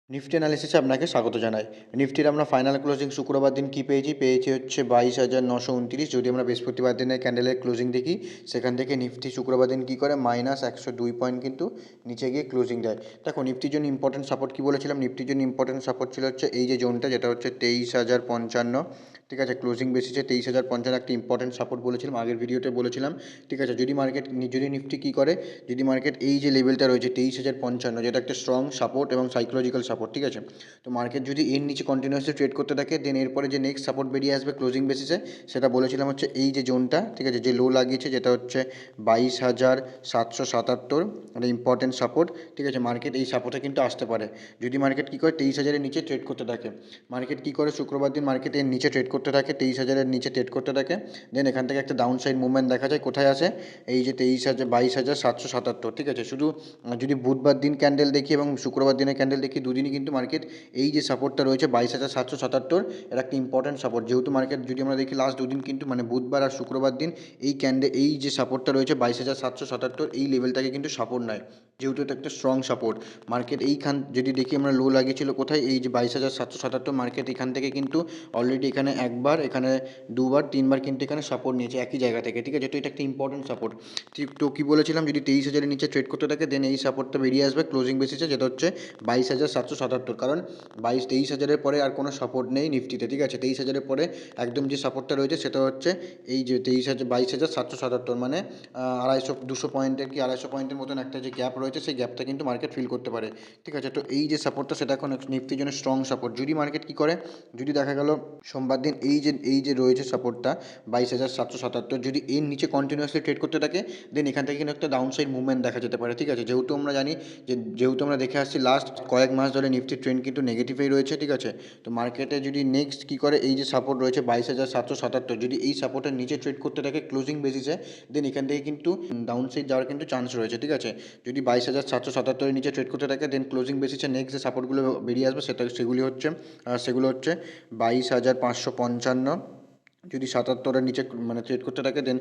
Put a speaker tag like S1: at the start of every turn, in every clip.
S1: Nifty অ্যানালিসিসে আপনাকে স্বাগত জানাই। নিফটির আমরা ফাইনাল ক্লোজিং শুক্রবার দিন কী পেয়েছি হচ্ছে 22,929। যদি আমরা বৃহস্পতিবার দিনের ক্যান্ডেলের ক্লোজিং দেখি, সেখান থেকে নিফটি শুক্রবার দিন কী করে -102 পয়েন্ট কিন্তু নিচে গিয়ে ক্লোজিং দেয়। দেখো নিফটির জন্য ইম্পর্টেন্ট সাপোর্ট কী বলেছিলাম, নিফটির জন্য ইম্পর্টেন্ট সাপোর্ট ছিল হচ্ছে এই যে জোনটা, যেটা হচ্ছে 23,055। ঠিক আছে, ক্লোজিং বেসিসে 23,055 একটা ইম্পর্টেন্ট সাপোর্ট বলেছিলাম, আগের ভিডিওতে বলেছিলাম। ঠিক আছে, যদি নিফটি কী করে, যদি মার্কেট এই যে লেভেলটা রয়েছে 23,055, যেটা একটা স্ট্রং সাপোর্ট এবং সাইকোলজিক্যাল সাপোর্ট। ঠিক আছে, তো মার্কেট যদি এর নিচে কন্টিনিউয়াসলি ট্রেড করতে থাকে, দেন এরপরে যে নেক্সট সাপোর্ট বেরিয়ে আসবে ক্লোজিং বেসিসে, সেটা বলেছিলাম হচ্ছে এই যে জোনটা। ঠিক আছে, যে লো লাগিয়েছে যেটা হচ্ছে 22,777, একটা ইম্পর্টেন্ট সাপোর্ট। ঠিক আছে, মার্কেট এই সাপোর্টে কিন্তু আসতে পারে যদি মার্কেট কী করে 23,000-এর নিচে ট্রেড করতে থাকে। মার্কেট কী করে শুক্রবার দিন মার্কেট এর নিচে ট্রেড করতে থাকে, 23,000-এর নিচে ট্রেড করতে থাকে। দেন এখান থেকে একটা ডাউন সাইড মুভমেন্ট দেখা যায়, কোথায় আসে এই যে 22,777। ঠিক আছে, শুধু যদি বুধবার দিন ক্যান্ডেল দেখি এবং শুক্রবার দিনের ক্যান্ডেল দেখি, দুদিনই কিন্তু মার্কেট এই যে সাপোর্টটা রয়েছে 22,777, এটা একটা ইম্পর্টেন্ট সাপোর্ট। যেহেতু মার্কেট যদি আমরা দেখি লাস্ট দুদিন কিন্তু মানে বুধবার আর শুক্রবার দিন এই যে সাপোর্টটা রয়েছে 22,777, এই লেভেলটাকে কিন্তু সাপোর্ট নেয়, যেহেতু এটা একটা স্ট্রং সাপোর্ট। মার্কেট এইখান যদি দেখি আমরা লো লাগিয়েছিল কোথায়, এই যে 22,777, মার্কেট এখান থেকে কিন্তু অলরেডি এখানে একবার, এখানে দুবার, তিনবার কিন্তু এখানে সাপোর্ট নিয়েছে একই জায়গা থেকে। ঠিক আছে, তো এটা একটা ইম্পর্টেন্ট সাপোর্ট। তো কী বলেছিলাম, যদি 23,000-এর নিচে ট্রেড করতে থাকে, দেন এই সাপোর্টটা বেরিয়ে আসবে ক্লোজিং বেসিসে, যেটা হচ্ছে 22,777। কারণ 23,000-এর পরে আর কোনো সাপোর্ট নেই নিফটিতে। ঠিক আছে, 23,000-এর পরে একদম যে সাপোর্টটা রয়েছে সেটা হচ্ছে এই যে 22,777, মানে 200 পয়েন্টের কি 250 পয়েন্টের মতন একটা যে গ্যাপ রয়েছে, সেই গ্যাপটা কিন্তু মার্কেট ফিল করতে পারে। ঠিক আছে, তো এই যে সাপোর্টটা সেটা এখন নিফটির জন্য স্ট্রং সাপোর্ট। যদি মার্কেট কী করে, যদি দেখা গেল সোমবার দিন এই যে রয়েছে সাপোর্টটা 22,777, যদি এর নিচে কন্টিনিউয়াসলি ট্রেড করতে থাকে, দেন এখান থেকে কিন্তু একটা ডাউন সাইড মুভমেন্ট দেখা যেতে পারে। ঠিক আছে, যেহেতু আমরা জানি যেহেতু আমরা দেখে আসছি লাস্ট কয়েক মাস ধরে নিফটির ট্রেন্ড কিন্তু নেগেটিভেই রয়েছে। ঠিক আছে, তো মার্কেটে যদি নেক্সট কী করে, এই যে সাপোর্ট রয়েছে 22,777, যদি এই সাপোর্টের নিচে ট্রেড করতে থাকে ক্লোজিং বেসিসে, দেন এখান থেকে কিন্তু ডাউন সাইড যাওয়ার কিন্তু চান্স রয়েছে। ঠিক আছে, যদি 22,777-এর নিচে ট্রেড করতে থাকে, দেন ক্লোজিং বেসিসে নেক্সট যে সাপোর্টগুলো বেরিয়ে আসবে সেগুলো হচ্ছে 22,555। যদি 77-এর নিচে মানে ট্রেড করতে থাকে, দেন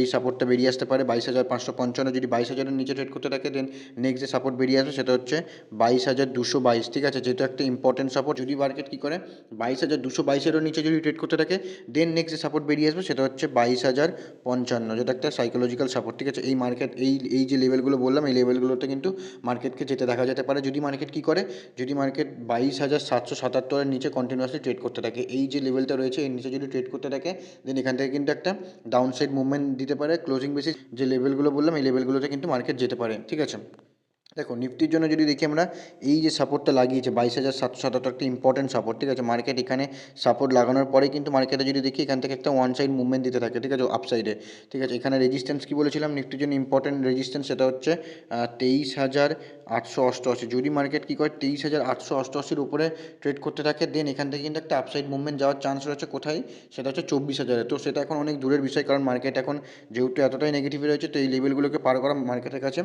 S1: এই সাপোর্টটা বেরিয়ে আসতে পারে 22,555। যদি 22,000-এর নিচে ট্রেড করতে থাকে, দেন নেক্সট যে সাপোর্ট বেরিয়ে আসবে সেটা হচ্ছে 22,222। ঠিক আছে, যেটা একটা ইম্পর্টেন্ট সাপোর্ট। যদি মার্কেট কী করে 22,222-এরও নিচে যদি ট্রেড করতে থাকে, দেন নেক্সট যে সাপোর্ট বেরিয়ে আসবে সেটা হচ্ছে 22,055, যেটা একটা সাইকোলজিক্যাল সাপোর্ট। ঠিক আছে, এই মার্কেট এই যে লেভেলগুলো বললাম, এই লেভেলগুলোতে কিন্তু মার্কেটকে যেতে দেখা যেতে পারে। যদি মার্কেট কী করে, যদি মার্কেট 22,777-এর নিচে কন্টিনিউয়াসলি ট্রেড করতে থাকে, এই যে লেভেলটা রয়েছে এর নিচে যদি ট্রেড করতে থাকে, দেন এখান থেকে কিন্তু একটা ডাউন সাইড মুভমেন্ট দিতে পারে ক্লোজিং বেসিস। যে লেভেলগুলো বললাম এই লেভেলগুলোতে কিন্তু মার্কেট যেতে পারে। ঠিক আছে, দেখো নিফটির জন্য যদি দেখি আমরা, এই যে সাপোর্টটা লাগিয়েছে 22,777, একটা ইম্পর্টেন্ট সাপোর্ট। ঠিক আছে, মার্কেট এখানে সাপোর্ট লাগানোর পরে কিন্তু মার্কেটে যদি দেখি এখান থেকে একটা ওয়ান সাইড মুভমেন্ট দিতে থাকে। ঠিক আছে, আপসাইডে। ঠিক আছে, এখানে রেজিস্ট্যান্স কী বলেছিলাম নিফটির জন্য ইম্পর্টেন্ট রেজিস্ট্যান্স, সেটা হচ্ছে 23,888। যদি মার্কেট কী করে 23,888-র উপরে ট্রেড করতে থাকে, দেন এখান থেকে কিন্তু একটা আপসাইড মুভমেন্ট যাওয়ার চান্স রয়েছে কোথায়, সেটা হচ্ছে 24,000-এ। তো সেটা এখন অনেক দূরের বিষয়, কারণ মার্কেট এখন যেহেতু এতটাই নেগেটিভে রয়েছে, তো এই লেভেলগুলোকে পার করা মার্কেটের কাছে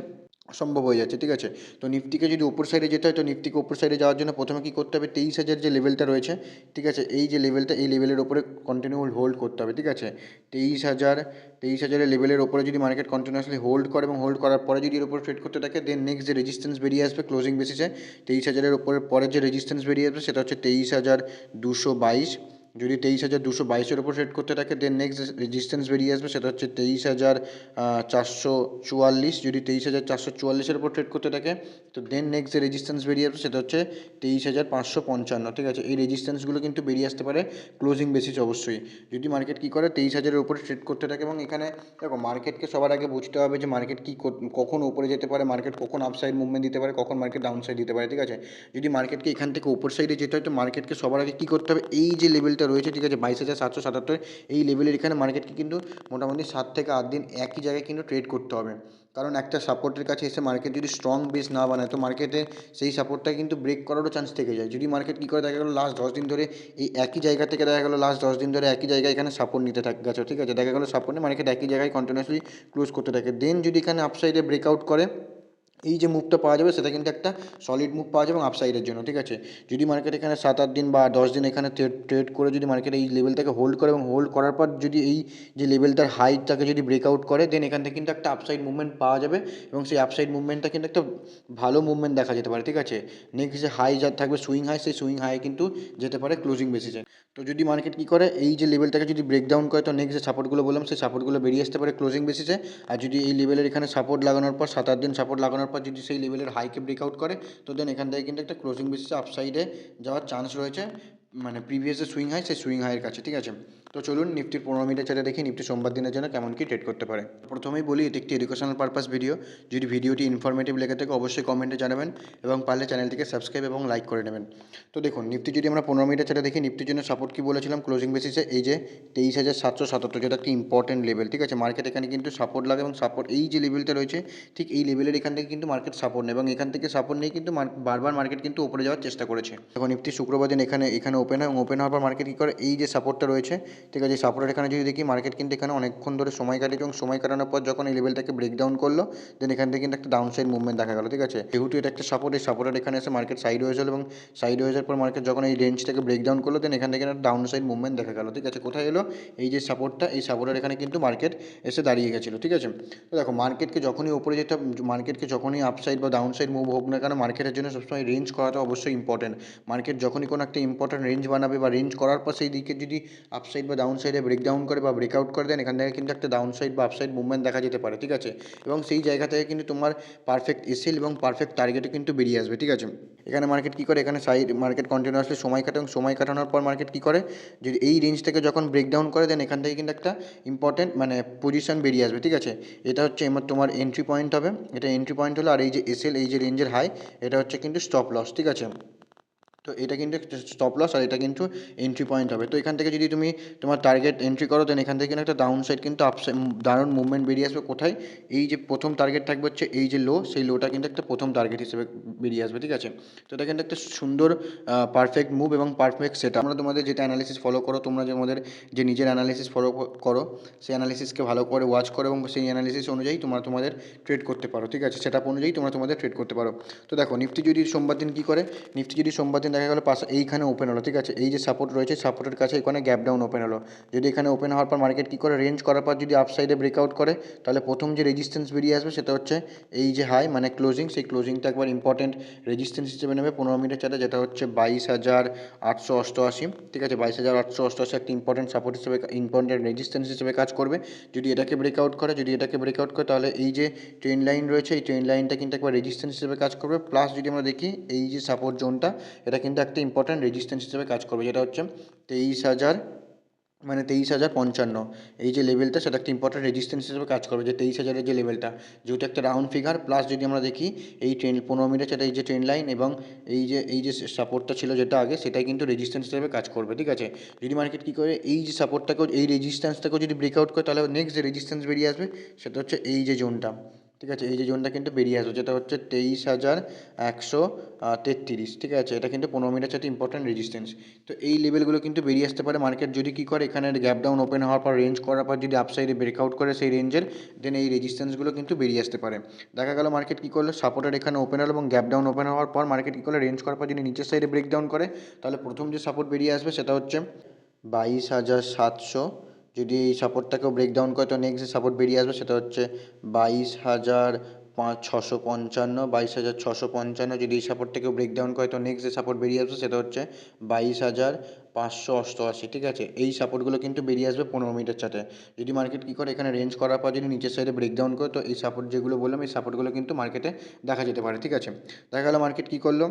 S1: অসম্ভব হয়ে যাচ্ছে। ঠিক আছে, তো নিফটিকে যদি ওপর সাইডে যেতে হয়, তো নিফটিকে ওপর সাইডে যাওয়ার জন্য প্রথমে কী করতে হবে, 23,000 যে লেভেলটা রয়েছে, ঠিক আছে, এই যে লেভেলটা, এই লেভেলের ওপরে কন্টিনিউ হোল্ড করতে হবে। ঠিক আছে, 23,000-এর লেভেলের ওপরে যদি মার্কেট কন্টিনিউয়াসলি হোল্ড করে এবং হোল্ড করার পরে যদি এর উপরে ট্রেড করতে থাকে, দেন নেক্সট যে রেজিস্ট্যান্স বেরিয়ে আসবে ক্লোজিং বেসিসে 23,000-এর ওপরে পরে যে রেজিস্ট্যান্স বেরিয়ে আসবে সেটা হচ্ছে 23,222। যদি 23,222-এর উপর ট্রেড করতে থাকে, দেন নেক্সট রেজিস্ট্যান্স বেরিয়ে আসবে সেটা হচ্ছে 23,444। যদি 23,444-এর উপর ট্রেড করতে থাকে, তো দেন নেক্সট যে রেজিস্ট্যান্স বেরিয়ে আসবে সেটা হচ্ছে 23,555। ঠিক আছে, এই রেজিস্ট্যান্সগুলো কিন্তু বেরিয়ে আসতে পারে ক্লোজিং বেসিস অবশ্যই, যদি মার্কেট কী করে 23,000-এর উপরে ট্রেড করতে থাকে। এবং এখানে দেখো মার্কেটকে সবার আগে বুঝতে হবে যে মার্কেট কখন উপরে যেতে পারে, মার্কেট কখন আপসাইড মুভমেন্ট দিতে পারে, কখন মার্কেট ডাউন সাইড দিতে পারে। ঠিক আছে, যদি মার্কেটকে এখান থেকে উপর সাইডে যেতে হয়, তো মার্কেটকে সবার আগে কী করতে হবে, এই যে লেভেলটা রয়েছে, ঠিক আছে, 22,777, এই লেভেলের এখানে মার্কেটকে কিন্তু মোটামুটি 7 থেকে 8 দিন একই জায়গায় কিন্তু ট্রেড করতে হবে। কারণ একটা সাপোর্টের কাছে এসে মার্কেট যদি স্ট্রং বেস না বানায়, তো মার্কেটে সেই সাপোর্টটা কিন্তু ব্রেক করারও চান্স থেকে যায়। যদি মার্কেট কী করে দেখা গেলো লাস্ট 10 দিন ধরে এই একই জায়গা থেকে দেখা গেলো লাস্ট 10 দিন ধরে একই জায়গায় এখানে সাপোর্ট নিতে গেছে। ঠিক আছে, দেখা গেলো সাপোর্ট নিয়ে মার্কেট একই জায়গায় কন্টিনিউয়াসলি ক্লোজ করতে থাকে, দেন যদি এখানে আপসাইডে ব্রেকআউট করে, এই যে মুভটা পাওয়া যাবে সেটা কিন্তু একটা সলিড মুভ পাওয়া যাবে এবং আপসাইডের জন্য, ঠিক আছে। যদি মার্কেট এখানে 7-8 দিন বা 10 দিন এখানে ট্রেড করে যদি মার্কেট এই লেভেলটাকে হোল্ড করে এবং হোল্ড করার পর যদি এই যে লেভেলটার হাইটাকে যদি ব্রেকআউট করে, দেন এখান থেকে কিন্তু একটা আপসাইড মুভমেন্ট পাওয়া যাবে এবং সেই আপসাইড মুভমেন্টটা কিন্তু একটা ভালো মুভমেন্ট দেখা যেতে পারে, ঠিক আছে। নেক্সট যে হাই যা থাকবে সুইং হাই, সেই সুইং হাই কিন্তু যেতে পারে ক্লোজিং বেসিসে। তো যদি মার্কেট কী করে এই যে লেভেলটাকে যদি ব্রেকডাউন করে, তো নেক্সট যে সাপোর্টগুলো বললাম সেই সাপোর্টগুলো বেরিয়ে আসতে পারে ক্লোজিং বেসিসে। আর যদি এই লেভেলের এখানে সাপোর্ট লাগানোর পর 7-8 দিন সাপোর্ট লাগানোর পর যদি সেই লেভেলের হাইকে ব্রেকআউট করে, তো দেন এখান থেকে কিন্তু একটা ক্লোজিং বেসিসে আপসাইডে যাওয়ার চান্স রয়েছে, মানে প্রিভিয়াস যে সুইং হাই সেই সুইং হাইয়ের কাছে, ঠিক আছে। তো চলুন নিফটির 15 মিনিটের চার্টে দেখি নিফটি সোমবার দিনের জন্য কেমন কি ট্রেড করতে পারে। প্রথমেই বলি এটি একটি এডুকেশনাল পারপাস ভিডিও। যদি ভিডিওটি ইনফরমেটিভ লেগে থাকে অবশ্যই কমেন্টে জানাবেন এবং পারলে চ্যানেলটিকে সাবস্ক্রাইব এবং লাইক করে নেবেন। তো দেখুন নিফটি যদি আমরা 15 মিনিটের চার্টে দেখি, নিফটির জন্য সাপোর্ট কি বলেছিলাম ক্লোজিং বেসিসে এই যে 23,777, যেটা একটি ইম্পর্টেন্ট লেভেল, ঠিক আছে। মার্কেট এখানে কিন্তু সাপোর্ট লাগে এবং সাপোর্ট এই যে লেভেলটা রয়েছে ঠিক এই লেভেলের এখান থেকে কিন্তু মার্কেট সাপোর্ট নেয় এবং এখান থেকে সাপোর্ট নিয়ে কিন্তু বারবার মার্কেট কিন্তু উপরে যাওয়ার চেষ্টা করেছে। এখন নিফটি শুক্রবার দিন এখানে ওপেন হয় এবং ওপেন হওয়ার পর মার্কেট কী করে এই যে সাপোর্টটা রয়েছে, ঠিক আছে, এই সাপোর্টের এখানে যদি দেখি মার্কেট কিন্তু এখানে অনেকক্ষণ ধরে সময় কাটিয়েছে এবং সময় কাটানোর পর যখন এই লেভেলটাকে ব্রেকডাউন করলো, দেন এখান থেকে কিন্তু একটা ডাউন সাইড মুভমেন্ট দেখা গেল, ঠিক আছে। যেহেতু এটা একটা সাপোর্ট, এই সাপোর্টের এখানে এসে মার্কেট সাইড হয়ে এবং সাইড হয়ে যাওয়ার পর মার্কেট যখন এই রেঞ্জটাকে ব্রেকডাউন করলো, দেন এখান থেকে একটা ডাউন সাইড মুভমেন্ট দেখা গেল, ঠিক আছে। কোথায় এলো এই যে সাপোর্টটা, এই সাপোর্টের এখানে কিন্তু মার্কেট এসে দাঁড়িয়ে গেছিলো, ঠিক আছে। তো দেখো মার্কেটকে যখনই উপরে যেতে, মার্কেটকে যখনই আপসাইড বা ডাউন সাইড মুভ হোক না কেন, মার্কেটের জন্য সবসময় রেঞ্জ করাটা অবশ্যই ইম্পর্টেন্ট। মার্কেট যখনই কোনো একটা ইম্পর্টেন্ট রেঞ্জ বানাবে বা রেঞ্জ করার পর সেই দিকে যদি আপসাইড বা ডাউন সাইডে ব্রেকডাউন করে বা ব্রেকআউট করে দেন, এখান থেকে কিন্তু একটা ডাউন সাইড বা আপসাইড মুভমেন্ট দেখা যেতে পারে, ঠিক আছে। এবং সেই জায়গা থেকে কিন্তু তোমার পারফেক্ট এসএল এবং পারফেক্ট টার্গেটে কিন্তু বেরিয়ে আসবে, ঠিক আছে। এখানে মার্কেট কী করে, এখানে মার্কেট কন্টিনিউয়াসলি সময় কাটে এবং সময় কাটানোর পর মার্কেট কী করে, যদি এই রেঞ্জ থেকে যখন ব্রেকডাউন করে দেন এখান থেকে কিন্তু একটা ইম্পর্টেন্ট মানে পজিশন বেরিয়ে আসবে, ঠিক আছে। এটা হচ্ছে তোমার এন্ট্রি পয়েন্ট হবে, এটা এন্ট্রি পয়েন্ট হলো, আর এই যে এসএল এই যে রেঞ্জের হাই, এটা হচ্ছে কিন্তু স্টপ লস, ঠিক আছে। তো এটা কিন্তু স্টপ লস আর এটা কিন্তু এন্ট্রি পয়েন্ট হবে। তো এখান থেকে যদি তুমি তোমার টার্গেট এন্ট্রি করো, দেন এখান থেকে কিন্তু একটা ডাউন সাইড কিন্তু আপসাইড দারুণ মুভমেন্ট বেরিয়ে আসবে। কোথায় এই যে প্রথম টার্গেট থাকবে হচ্ছে এই যে লো, সেই লোটা কিন্তু একটা প্রথম টার্গেট হিসেবে বেরিয়ে আসবে, ঠিক আছে। তো এটা কিন্তু একটা সুন্দর পারফেক্ট মুভ এবং পারফেক্ট সেট। আমরা তোমাদের যেটা অ্যানালিসিস ফলো করো, তোমরা যে আমাদের যে নিজের অ্যানালিসিস ফলো করো, সেই অ্যানালিসিসকে ভালো করে ওয়াচ করো এবং সেই অ্যানালিসিস অনুযায়ী তোমরা তোমাদের ট্রেড করতে পারো, ঠিক আছে। সেটা অনুযায়ী তোমরা তোমাদের ট্রেড করতে পারো। তো দেখো নিফটি যদি সোমবার দিন কী করে, নিফটি যদি সোমবার দিন দেখা গেলো পাশে এইখানে ওপেন হলো, ঠিক আছে। এই যে সাপোর্ট রয়েছে সাপোর্টের কাছে এখানে গ্যাপ ডাউন ওপেন হলো। যদি এখানে ওপেন হওয়ার পর মার্কেট কী করে রেঞ্জ করার পর যদি আপসাইডে ব্রেকআউট করে, তাহলে প্রথম যে রেজিস্ট্যান্স বেরিয়ে আসবে সেটা হচ্ছে এই যে হাই মানে ক্লোজিং, সেই ক্লোজিংটা একবার ইম্পর্টেন্ট রেজিস্ট্যান্স হিসেবে নেবে 15 মিনিটের চার্টে, যেটা হচ্ছে 22,888, ঠিক আছে। 22,888 একটা ইম্পর্টেন্ট সাপোর্ট হিসেবে ইম্পর্টেন্ট রেজিস্ট্যান্স হিসেবে কাজ করবে। যদি এটাকে ব্রেকআউট করে, তাহলে এই যে ট্রেন লাইন রয়েছে এই ট্রেন লাইনটা কিন্তু একবার রেজিস্ট্যান্স হিসেবে কাজ করবে। প্লাস যদি আমরা দেখি এই যে সাপোর্ট জোনটা, এটা কিন্তু একটা ইম্পর্ট্যান্ট রেজিস্ট্যান্স হিসেবে কাজ করবে, যেটা হচ্ছে 23,000 মানে 23,055, এই যে লেভেলটা সেটা একটা ইম্পর্টেন্ট রেজিস্ট্যান্স হিসেবে কাজ করবে, যে 23,000-এর যে লেভেলটা, যেহেতু একটা রাউন্ড ফিগার। প্লাস যদি আমরা দেখি এই 15 মিনিটের এই যে ট্রেন লাইন এবং এই যে সাপোর্টটা ছিল যেটা আগে, সেটাই কিন্তু রেজিস্ট্যান্স হিসেবে কাজ করবে, ঠিক আছে। যদি মার্কেট কী করে এই যে সাপোর্টটাকেও এই রেজিস্ট্যান্সটাকেও যদি ব্রেকআউট করে, তাহলে নেক্সট যে রেজিস্ট্যান্স বেরিয়ে আসবে সেটা হচ্ছে এই যে জোনটা, ঠিক আছে। এই যে জোনটা কিন্তু বেরিয়ে আসবে, যেটা হচ্ছে 23,133, ঠিক আছে। এটা কিন্তু 15 মিনিটের একটা ইম্পর্টেন্ট রেজিস্ট্যান্স। তো এই লেভেলগুলো কিন্তু বেরিয়ে আসতে পারে মার্কেট যদি কী করে এখানে গ্যাপ ডাউন ওপেন হওয়ার পর রেঞ্জ করার পর যদি আপসাইডে ব্রেকআউট করে সেই রেঞ্জের, দেন এই রেজিস্ট্যান্সগুলো কিন্তু বেরিয়ে আসতে পারে। দেখা গেল মার্কেট কী করলো, সাপোর্টের এখানে ওপেন হলো এবং গ্যাপ ডাউন ওপেন হওয়ার পর মার্কেট কী করলো, রেঞ্জ করার পর যদি নিচের সাইডে ব্রেকডাউন করে, তাহলে প্রথম যে সাপোর্ট বেরিয়ে আসবে সেটা হচ্ছে 22,700। যদি এই সাপোর্টটাকেও ব্রেকডাউন করে, তো নেক্সট যে সাপোর্ট বেরিয়ে আসবে সেটা হচ্ছে 22,655, 22,655। যদি এই সাপোর্টটাকেও ব্রেকডাউন করে, তো নেক্সট যে সাপোর্ট বেরিয়ে আসবে সেটা হচ্ছে 22,588, ঠিক আছে। এই সাপোর্টগুলো কিন্তু বেরিয়ে আসবে 15 মিনিটের চার্টে। যদি মার্কেট কী করে এখানে রেঞ্জ করার পর যদি নিচের সাইডে ব্রেকডাউন করে, তো এই সাপোর্ট যেগুলো বললাম এই সাপোর্টগুলো কিন্তু মার্কেটে দেখা যেতে পারে, ঠিক আছে। দেখা গেল মার্কেট কী করলো,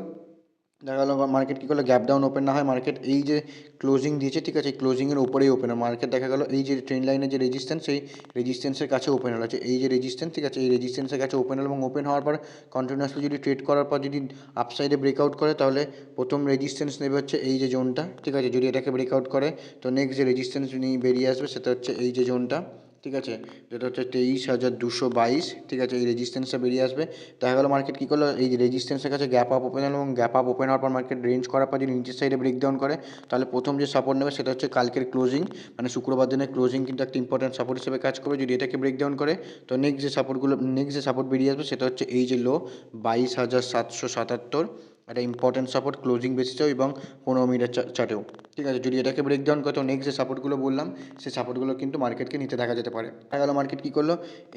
S1: মার্কেট কী করলো, গ্যাপ ডাউন ওপেন না হয় মার্কেট এই যে ক্লোজিং দিয়েছে, ঠিক আছে, এই ক্লোজিংয়ের উপরেই ওপেন হয় মার্কেট। দেখা গেল এই যে ট্রেন লাইনের যে রেজিস্ট্যান্স, সেই রেজিস্ট্যান্সের কাছে ওপেন হলো, এই যে রেজিস্ট্যান্স, ঠিক আছে, এই রেজিস্ট্যান্সের কাছে ওপেন হলো এবং ওপেন হওয়ার পর কন্টিনিউয়াসলি যদি ট্রেড করার পর যদি আপসাইডে ব্রেকআউট করে, তাহলে প্রথম রেজিস্ট্যান্স নেবে হচ্ছে এই যে জোনটা, ঠিক আছে। যদি এটাকে ব্রেকআউট করে, তো নেক্সট যে রেজিস্ট্যান্স নিয়ে বেরিয়ে আসবে সেটা হচ্ছে এই যে জোনটা, ঠিক আছে, যেটা হচ্ছে 23,222, ঠিক আছে, এই রেজিস্ট্যান্সটা বেরিয়ে আসবে। দেখা গেলো মার্কেট কী করলো, এই রেজিস্ট্যান্সের কাছে গ্যাপ আপ ওপেন হলো এবং গ্যাপ আপ ওপেন হওয়ার পর মার্কেট রেঞ্জ করার পর যদি নিচের সাইডে ব্রেকডাউন করে, তাহলে প্রথম যে সাপোর্ট নেবে সেটা হচ্ছে কালকের ক্লোজিং, মানে শুক্রবার দিনের ক্লোজিং কিন্তু একটা ইম্পর্টেন্ট সাপোর্ট হিসেবে কাজ করবে। যদি এটাকে ব্রেকডাউন করে, তো নেক্সট যে সাপোর্ট বেরিয়ে আসবে সেটা হচ্ছে এই যে লো 22,777, একটা ইম্পর্টেন্ট সাপোর্ট ক্লোজিং বেসিসেও এবং 15 মিনিটের চার্টেও। ঠিক আছে, যদি এটাকে ব্রেকডাউন করে, তো নেক্সট যে সাপোর্টগুলো বললাম সেই সাপোর্টগুলো কিন্তু মার্কেটকে নিতে দেখা যেতে পারে। দেখা গেলো মার্কেট কী করলো,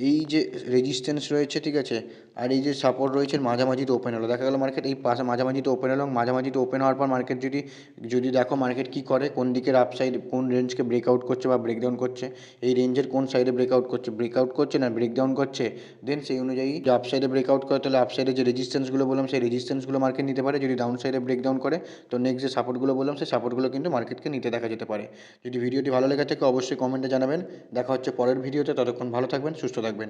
S1: এই যে রেজিস্ট্যান্স রয়েছে, ঠিক আছে, আর এই যে সাপোর্ট রয়েছে মাঝামাঝিতে ওপেন হলো। দেখা গেলো মার্কেট এই পাশে মাঝামাঝিতে ওপেন হলো এবং মাঝামাঝিতে ওপেন হওয়ার পর মার্কেট যদি যদি দেখো মার্কেট কী করে, কোন দিকের আপসাইড কোন রেঞ্জকে ব্রেকআউট করছে বা ব্রেকডাউন করছে, এই রেঞ্জের কোন সাইডে ব্রেকআউট করছে না ব্রেকডাউন করছে, দেন সেই অনুযায়ী যে আপসাইডে ব্রেকআউট করে, তাহলে আপসাইডে যে রেজিস্ট্যান্সগুলো বললাম সেই রেজিস্ট্যান্সগুলো মার্কেট নিতে পারে। যদি ডাউন সাইডে ব্রেকডাউন করে, তো নেক্সট যে সাপোর্টগুলো বললাম সেই সাপোর্টগুলো কিন্তু মার্কেটকে নিতে দেখা যেতে পারে। যদি ভিডিওটি ভালো লেগে থাকে অবশ্যই কমেন্টে জানাবেন। দেখা হচ্ছে পরের ভিডিওতে, ততক্ষণ ভালো থাকবেন, সুস্থ থাকবেন।